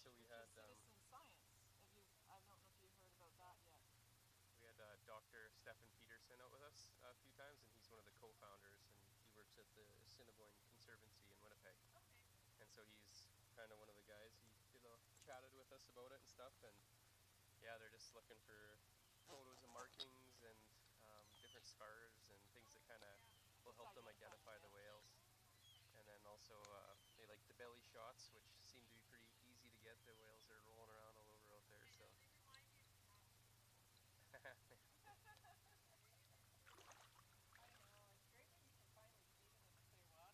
So we which had is citizen science. I don't know if you heard about that yet. Dr. Stephen Peterson out with us a few times, and he's one of the co-founders, and he works at the Assiniboine Conservancy in Winnipeg. Okay. And so he's kind of one of the guys. He, chatted with us about it and stuff, and yeah, they're just looking for photos and markings and different scars and things that kind of will Just help them identifying, identify the yeah. whales. And then also they like the belly shots, which seem to be pretty easy to get. The whales are rolling around all over out there, so. I know. It's great when you can finally see them in clear water too. Yeah. Yeah.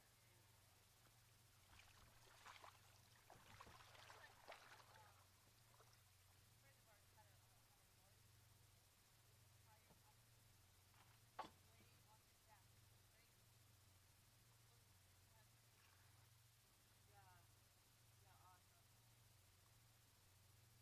Awesome.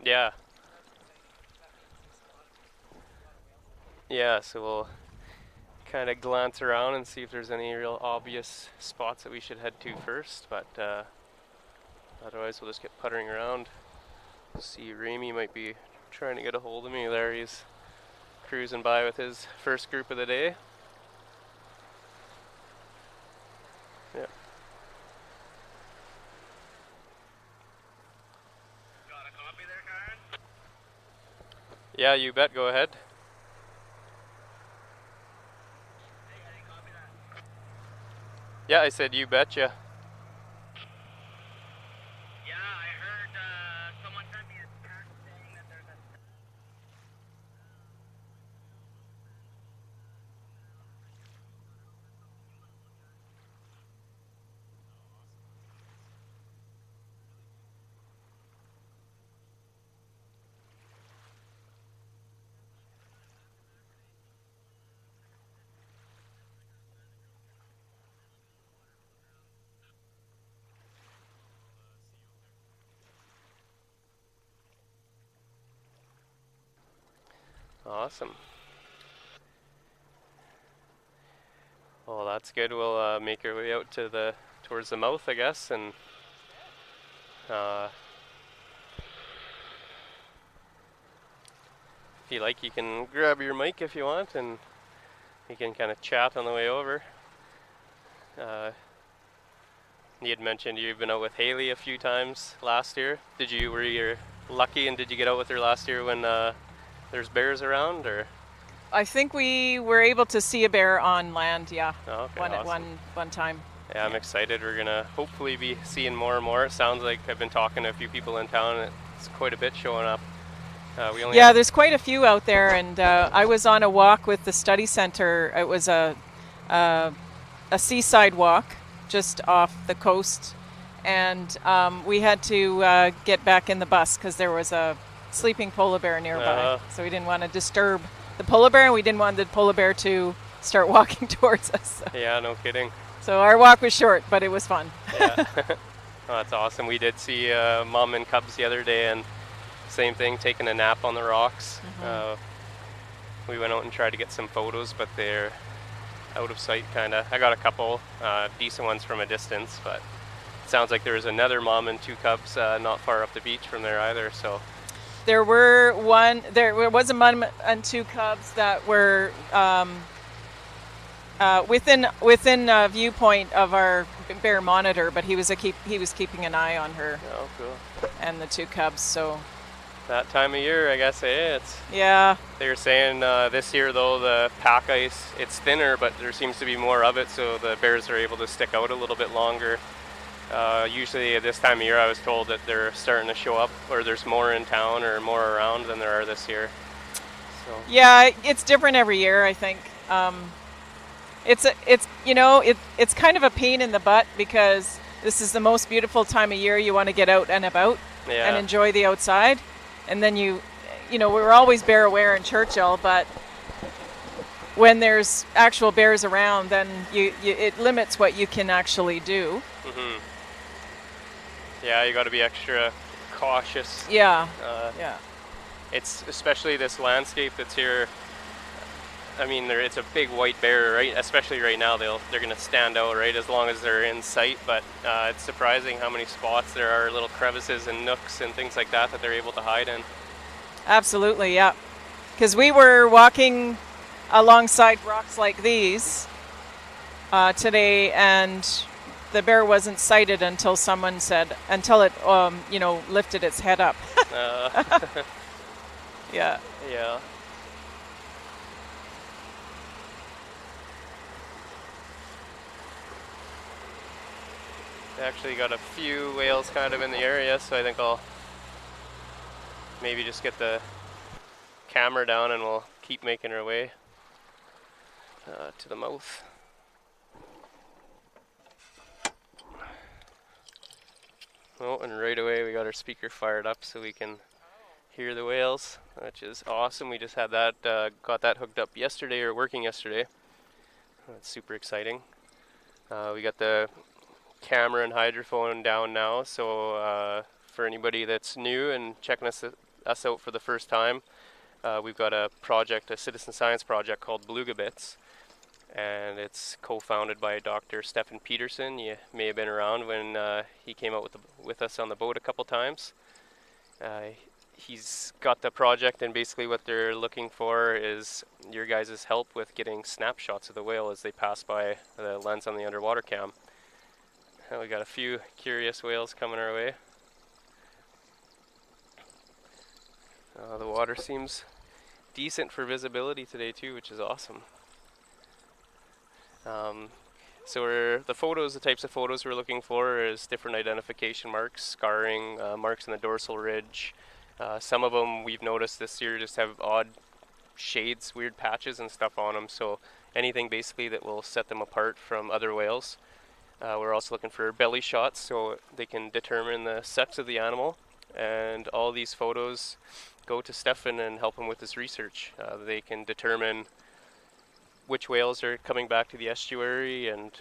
Yeah. So that's exciting. That means there's a lot of whales out there. Yeah, so we'll kind of glance around and see if there's any real obvious spots that we should head to first, but otherwise we'll just get puttering around. See, Ramey might be trying to get a hold of me there. He's cruising by with his first group of the day. Yeah. Got a copy there, Karen? Yeah, you bet. Go ahead. Hey, I didn't copy that. Yeah, I said you betcha. Yeah, I heard someone sent me a text saying that there's a... Awesome. Well, that's good. We'll make our way out to towards the mouth, I guess, and if you like, you can grab your mic if you want, and you can kind of chat on the way over. You had mentioned you've been out with Hayley a few times last year. Were you lucky, and did you get out with her last year when there's bears around, or? I think we were able to see a bear on land. Yeah. Oh, okay, awesome. One time. Yeah, I'm excited. We're gonna hopefully be seeing more and more. It sounds like I've been talking to a few people in town, and it's quite a bit showing up. There's quite a few out there, and I was on a walk with the study center. It was a seaside walk just off the coast, and we had to get back in the bus because there was a sleeping polar bear nearby. So we didn't want to disturb the polar bear, and we didn't want the polar bear to start walking towards us. Yeah, no kidding. So our walk was short, but it was fun. Yeah. Oh, that's awesome. We did see mom and cubs the other day, and same thing, taking a nap on the rocks. We went out and tried to get some photos, but they're out of sight, kind of. I got a couple decent ones from a distance, but it sounds like there was another mom and two cubs not far up the beach from there either. So there was a mom and two cubs that were within a viewpoint of our bear monitor, but he was keeping an eye on her. Oh, cool. And the two cubs. So that time of year, I guess. Yeah. They were saying this year, though, the pack ice, it's thinner, but there seems to be more of it, so the bears are able to stick out a little bit longer. Usually at this time of year, I was told that they're starting to show up, or there's more in town or more around than there are this year. So. Yeah, it's different every year, I think. It's kind of a pain in the butt because this is the most beautiful time of year. You want to get out and about and enjoy the outside. And then we're always bear aware in Churchill, but when there's actual bears around, then it limits what you can actually do. Mm-hmm. Yeah, you got to be extra cautious. Yeah. It's especially this landscape that's here. I mean, it's a big white bear, right? Especially right now, they're going to stand out, right, as long as they're in sight. But it's surprising how many spots there are, little crevices and nooks and things like that they're able to hide in. Absolutely, yeah. Because we were walking alongside rocks like these today, and the bear wasn't sighted until it lifted its head up. Yeah. Yeah. Actually got a few whales kind of in the area, so I think I'll maybe just get the camera down and we'll keep making our way to the mouth. Oh, and right away we got our speaker fired up so we can hear the whales, which is awesome. We just had that, got that hooked up yesterday, or working yesterday. That's super exciting. We got the camera and hydrophone down now, so for anybody that's new and checking us us out for the first time. We've got a project, a citizen science project called Beluga Bits, and it's co-founded by Dr. Stephen Peterson. You may have been around when he came out with us on the boat a couple times. He's got the project, and basically what they're looking for is your guys' help with getting snapshots of the whale as they pass by the lens on the underwater cam. We got a few curious whales coming our way. The water seems decent for visibility today too, which is awesome. So the types of photos we're looking for is different identification marks, scarring, marks in the dorsal ridge. Some of them we've noticed this year just have odd shades, weird patches and stuff on them, so anything basically that will set them apart from other whales. We're also looking for belly shots so they can determine the sex of the animal, and all these photos go to Stefan and help him with his research. They can determine which whales are coming back to the estuary, and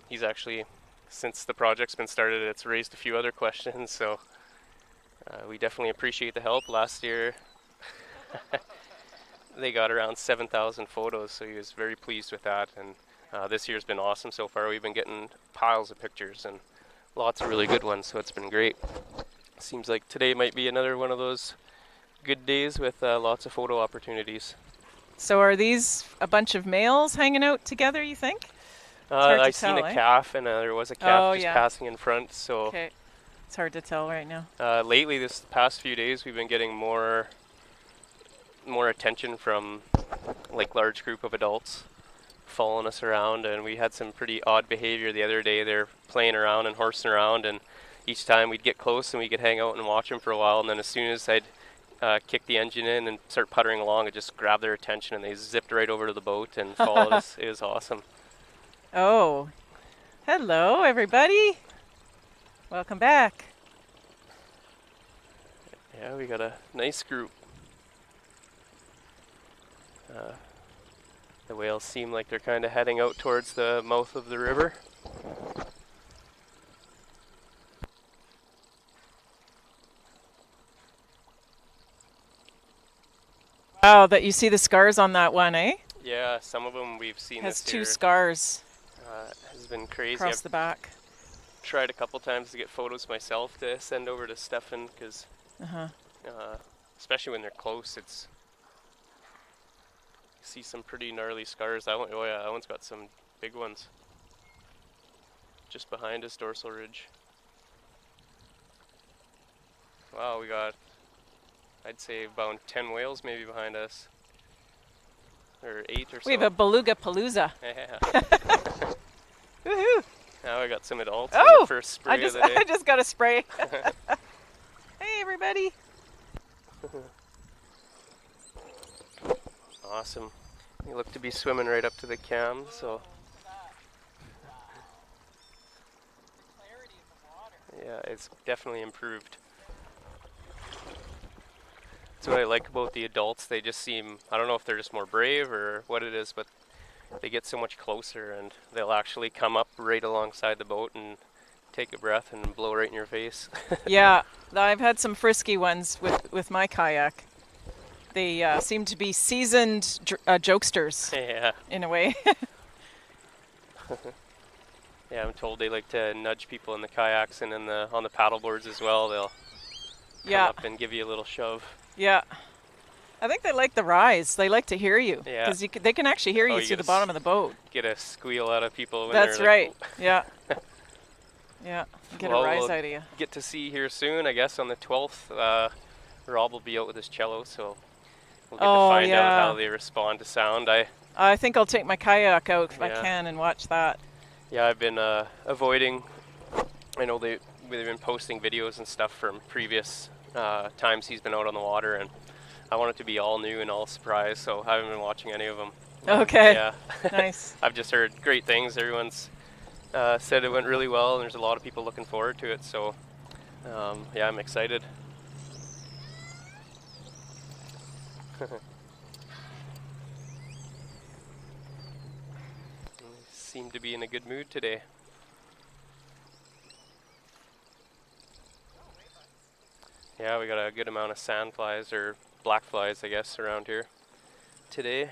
he's actually, since the project's been started, it's raised a few other questions, so we definitely appreciate the help. Last year they got around 7,000 photos, so he was very pleased with that, and this year's been awesome so far. We've been getting piles of pictures and lots of really good ones, so it's been great. Seems like today might be another one of those good days with lots of photo opportunities. So are these a bunch of males hanging out together, you think? I seen a calf, and there was a calf passing in front, so okay. It's hard to tell right now. Lately, this past few days, we've been getting more attention from like large group of adults following us around, and we had some pretty odd behavior the other day. They're playing around and horsing around, and each time we'd get close and we could hang out and watch them for a while, and then as soon as I'd kick the engine in and start puttering along, it just grabbed their attention and they zipped right over to the boat and followed us. It was awesome. Oh, hello everybody. Welcome back. Yeah, we got a nice group. The whales seem like they're kind of heading out towards the mouth of the river. Wow, that you see the scars on that one, eh? Yeah, some of them we've seen. Has this two year. Scars. Has been crazy. Across the back. Tried a couple times to get photos myself to send over to Stefan, because especially when they're close, it's see some pretty gnarly scars. That one's got some big ones just behind his dorsal ridge. Wow, we got, I'd say about 10 whales maybe behind us, or 8 or so. We have a beluga palooza. Yeah. Woohoo! Now I got some adults. Oh, the first spray of the day. I just got a spray. Hey everybody! Awesome. You look to be swimming right up to the cam, so. Yeah, it's definitely improved. That's what I like about the adults. They just seem, I don't know if they're just more brave or what it is, but they get so much closer, and they'll actually come up right alongside the boat and take a breath and blow right in your face. Yeah, I've had some frisky ones with my kayak. They seem to be seasoned jokesters, Yeah. in a way. Yeah, I'm told they like to nudge people in the kayaks and on the paddle boards as well. They'll come up and give you a little shove. Yeah. I think they like the rise. They like to hear you. Yeah. Because they can actually hear you through the bottom of the boat. Get a squeal out of people when That's they're right. like, Yeah. Yeah. Get a rise out of you. Get to see here soon, I guess, on the 12th. Rob will be out with his cello, so we'll get to find out how they respond to sound. I think I'll take my kayak out if I can and watch that. Yeah, I've been avoiding. I know they've been posting videos and stuff from previous times he's been out on the water, and I want it to be all new and all surprise, so I haven't been watching any of them. Okay. Yeah. Nice. I've just heard great things. Everyone's said it went really well, and there's a lot of people looking forward to it, so yeah, I'm excited. Seem to be in a good mood today. Yeah, we got a good amount of sandflies, or black flies, I guess, around here today. A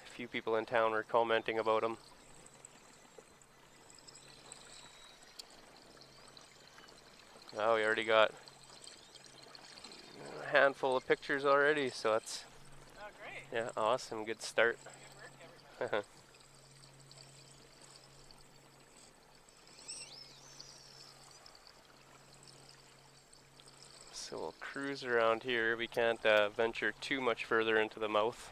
few people in town were commenting about them. Oh, we already got a handful of pictures already, so that's great. yeah, awesome. Good start. Good work, everybody. So we'll cruise around here. We can't venture too much further into the mouth.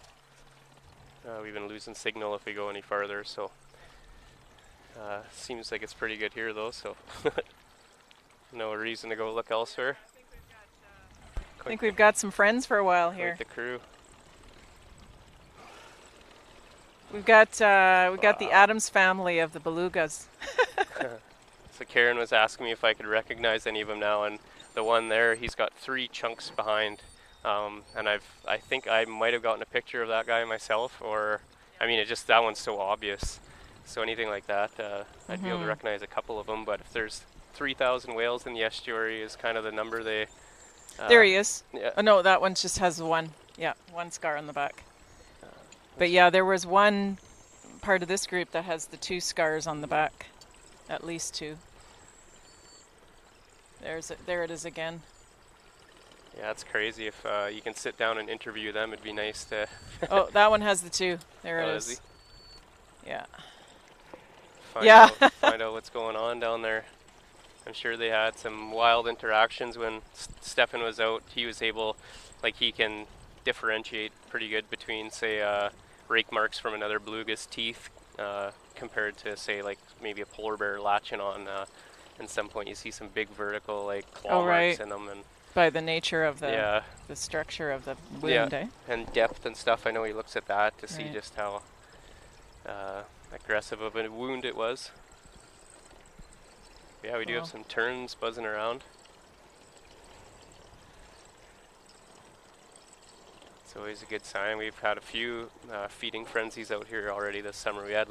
We've been losing signal if we go any farther, so seems like it's pretty good here though, so no reason to go look elsewhere. I think we've got some friends for a while Quite here. the crew. We've got the Adams family of the belugas. So Karen was asking me if I could recognize any of them now, and the one there, he's got 3 chunks behind, and I think I might have gotten a picture of that guy myself, or I mean, that one's so obvious. So anything like that, I'd be able to recognize a couple of them. But if there's 3,000 whales in the estuary, is kind of the number they. There he is. Yeah. Oh no, that one just has one. Yeah, one scar on the back. But yeah, there was one part of this group that has the 2 scars on the back, at least 2. There it is again. Yeah, it's crazy. If you can sit down and interview them, it'd be nice to. Oh, that one has the 2. There it Oh, is. is Yeah. Find out what's going on down there. I'm sure they had some wild interactions when Stefan was out. He was able, he can differentiate pretty good between, say, rake marks from another beluga's teeth compared to, say, maybe a polar bear latching on. At some point, you see some big vertical, claw marks in them, and by the nature of the structure of the wound, and depth and stuff. I know he looks at that to see just how aggressive of a wound it was. Yeah, we do have some terns buzzing around. It's always a good sign. We've had a few feeding frenzies out here already this summer. We had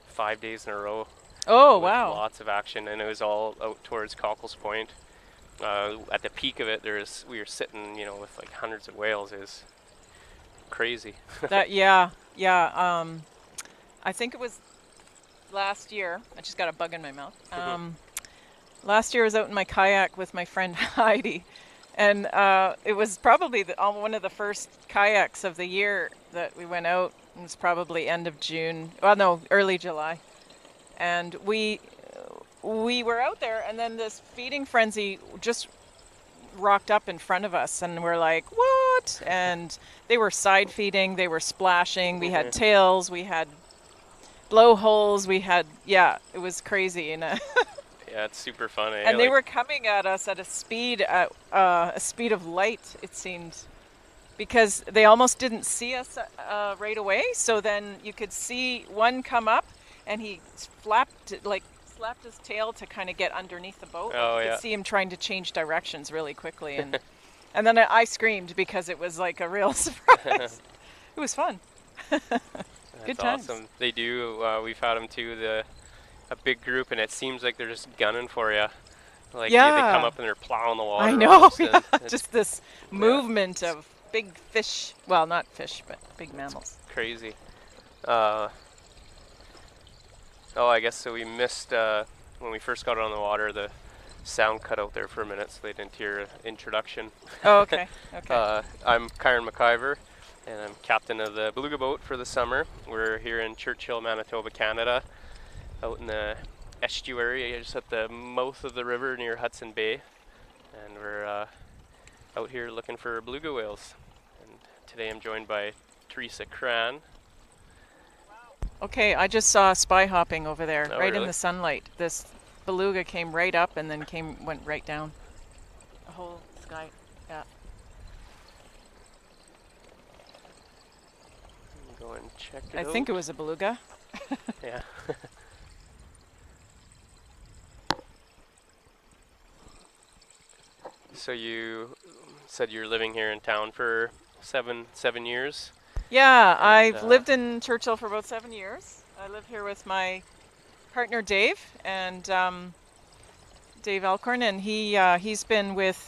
5 days in a row. Oh, wow. Lots of action, and it was all out towards Cockles Point. At the peak of it, we were sitting, with hundreds of whales. It was crazy. I think it was last year. I just got a bug in my mouth. Last year I was out in my kayak with my friend Heidi, and it was probably one of the first kayaks of the year that we went out. It was probably end of June. Well, no, early July. And we were out there, and then this feeding frenzy just rocked up in front of us, and we're like, what? And they were side feeding, they were splashing, we had tails, we had blowholes, it was crazy. And yeah, it's super funny. And they were coming at us at a speed of light, it seemed, because they almost didn't see us right away. So then you could see one come up, and he slapped his tail to kind of get underneath the boat. You could see him trying to change directions really quickly, and and then I screamed because it was like a real surprise. It was fun. Good times. Awesome. They do. We've had them too. A big group, and it seems like they're just gunning for you. They come up and they're plowing the water. I know. Just this movement of big fish. Well, not fish, but big mammals. Crazy. I guess so. We missed when we first got on the water. The sound cut out there for a minute, so they didn't hear introduction. Oh, okay. Okay. I'm Kyron McIver, and I'm captain of the Beluga boat for the summer. We're here in Churchill, Manitoba, Canada, out in the estuary, just at the mouth of the river near Hudson Bay, and we're out here looking for beluga whales. And today I'm joined by Teresa Cran. Okay, I just saw spy hopping over there, right really? in the sunlight. This beluga came right up and then went right down. The whole sky, yeah. Go and check it I out. think it was a beluga. Yeah. So you said you're living here in town for seven years? Yeah, I've lived in Churchill for about 7 years. I live here with my partner Dave, and Dave Alcorn, and he's been with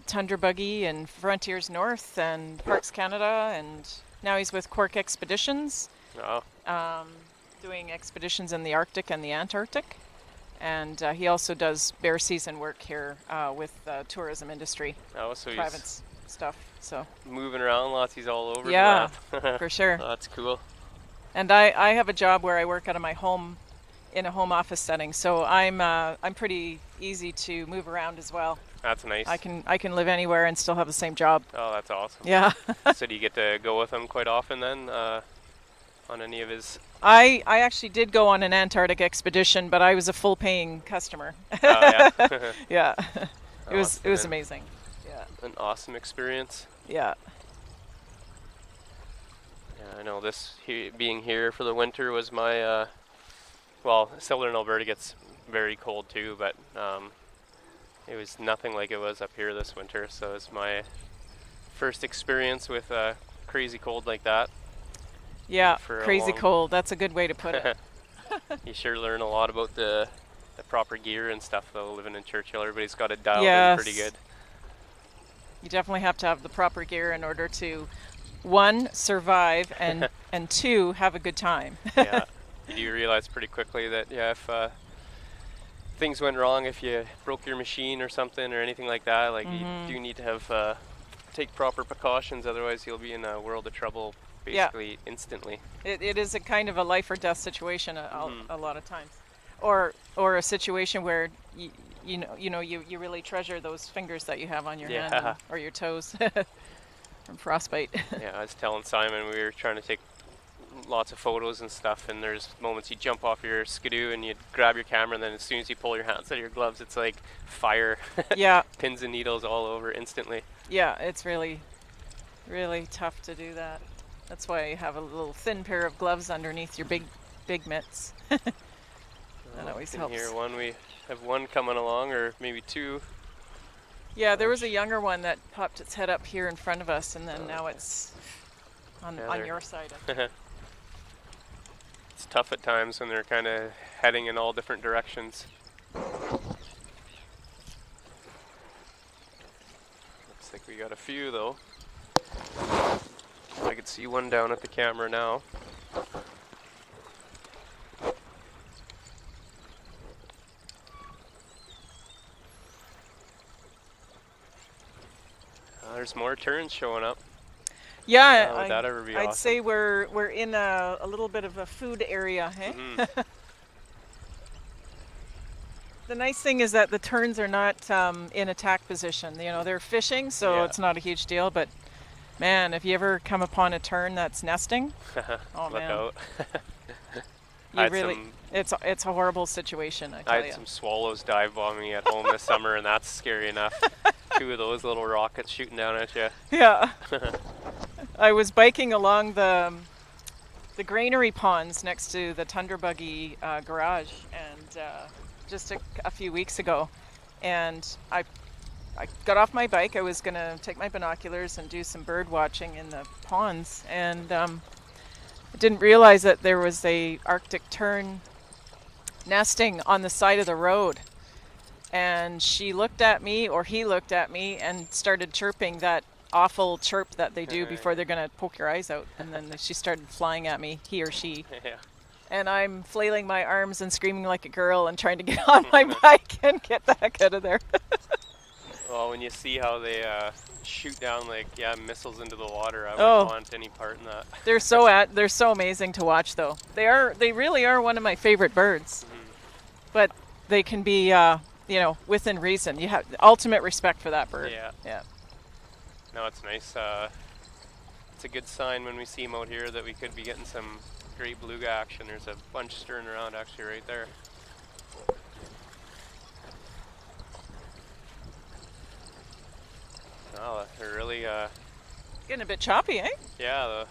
Tundra Buggy and Frontiers North and Parks Canada, and now he's with Cork Expeditions, Oh, doing expeditions in the Arctic and the Antarctic. And he also does bear season work here with tourism industry, oh, so private he's stuff. So moving around lots. He's all over yeah, the map. for sure. Oh, that's cool. And I have a job where I work out of my home, in a home office setting. So I'm pretty easy to move around as well. That's nice. I can live anywhere and still have the same job. Oh, that's awesome. Yeah. So do you get to go with him quite often then, on any of his? I actually did go on an Antarctic expedition, but I was a full paying customer. Oh, yeah. Yeah. Oh, It was been amazing. Yeah. an awesome experience. Yeah. Yeah, I know being here for the winter was my, well, southern Alberta gets very cold too, but it was nothing like it was up here this winter, so it's my first experience with crazy cold like that. Yeah, For a crazy long- cold. That's a good way to put it. You sure learn a lot about the proper gear and stuff though, living in Churchill. Everybody's got it dialed in pretty Yes. good. You definitely have to have the proper gear in order to, one, survive, and two, have a good time. Yeah. You do realize pretty quickly that, yeah, if things went wrong, if you broke your machine or something or anything like that, like you do need to have take proper precautions, otherwise you'll be in a world of trouble basically instantly. It is a kind of a life or death situation a lot of times, or a situation where you really treasure those fingers that you have on your hand or your toes from frostbite. Yeah, I was telling Simon we were trying to take lots of photos and stuff, and there's moments you jump off your skidoo and you grab your camera, and then as soon as you pull your hands out of your gloves, it's like fire. Yeah. Pins and needles all over instantly. Yeah, it's really, really tough to do that. That's why you have a little thin pair of gloves underneath your big mitts. That always helps. Here, we have one coming along, or maybe two. Yeah, there was a younger one that popped its head up here in front of us, and then now it's on your side. I think. It's tough at times when they're kind of heading in all different directions. Looks like we got a few though. I could see one down at the camera now. There's more terns showing up. Yeah, would that ever be I'd awesome? say we're in a little bit of a food area, hey? The nice thing is that the terns are not in attack position. You know, they're fishing, so it's not a huge deal. But man, if you ever come upon a tern that's nesting, oh Look man, out. it's a horrible situation. I I tell had you. some swallows dive bombing at home this summer, and that's scary enough. Two of those little rockets shooting down at you. Yeah. I was biking along the granary ponds next to the Tundra Buggy garage, and just a few weeks ago, and I got off my bike. I was gonna take my binoculars and do some bird watching in the ponds, and I didn't realize that there was a Arctic tern nesting on the side of the road. And she looked at me, or he looked at me, and started chirping that awful chirp that they do before they're going to poke your eyes out. And then she started flying at me, he or she. Yeah. And I'm flailing my arms and screaming like a girl and trying to get on my bike and get the heck out of there. Well, when you see how they shoot down missiles into the water, I wouldn't want any part in that. They're so amazing to watch, though. They really are one of my favorite birds. But they can be within reason. You have ultimate respect for that bird. Yeah. Yeah. No, it's nice. It's a good sign when we see them out here that we could be getting some great beluga action. There's a bunch stirring around actually right there. Oh, they're really Getting a bit choppy, eh? yeah,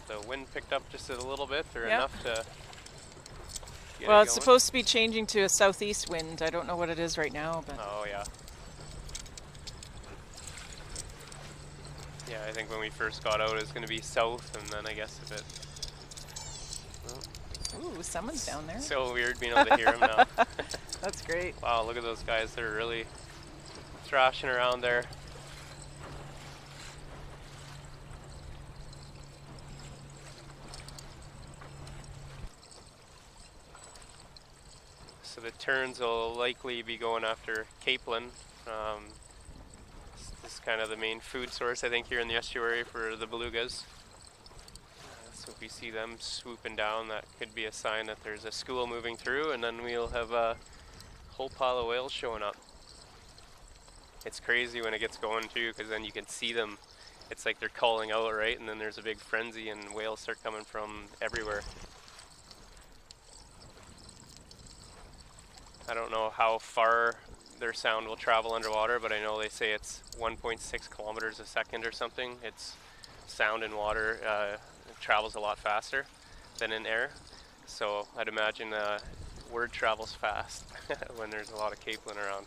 the wind picked up just a little bit or Yeah. enough to get Well, it it's going. supposed to be changing to a southeast wind. I don't know what it is right now, but Oh yeah. Yeah, I think when we first got out it was going to be south, and then I guess if it... ooh, someone's down there. So weird being able to hear them now. Wow, look at those guys. They're really thrashing around there. So the terns will likely be going after capelin. This is kind of the main food source, I think, here in the estuary for the belugas. So if we see them swooping down, that could be a sign that there's a school moving through, and then we'll have a whole pile of whales showing up. It's crazy when it gets going too, because then you can see them. It's like they're calling out, right? And then there's a big frenzy and whales start coming from everywhere. I don't know how far their sound will travel underwater, but I know they say it's 1.6 kilometers a second or something. It's sound in water it travels a lot faster than in air. So I'd imagine word travels fast when there's a lot of capelin around.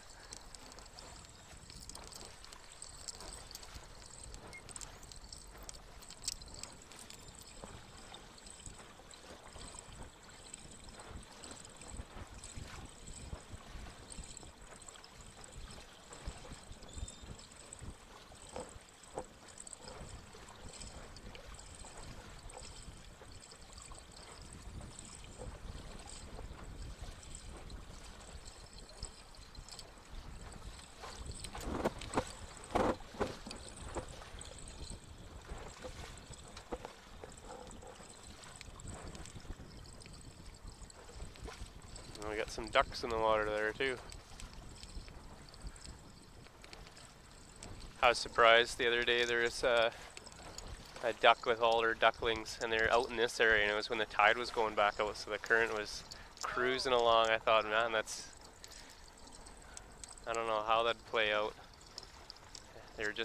And we got some ducks in the water there too. I was surprised the other day there was a duck with all her ducklings, and they're out in this area, and it was when the tide was going back out, so the current was cruising along. I thought, man, I don't know how that'd play out. They were just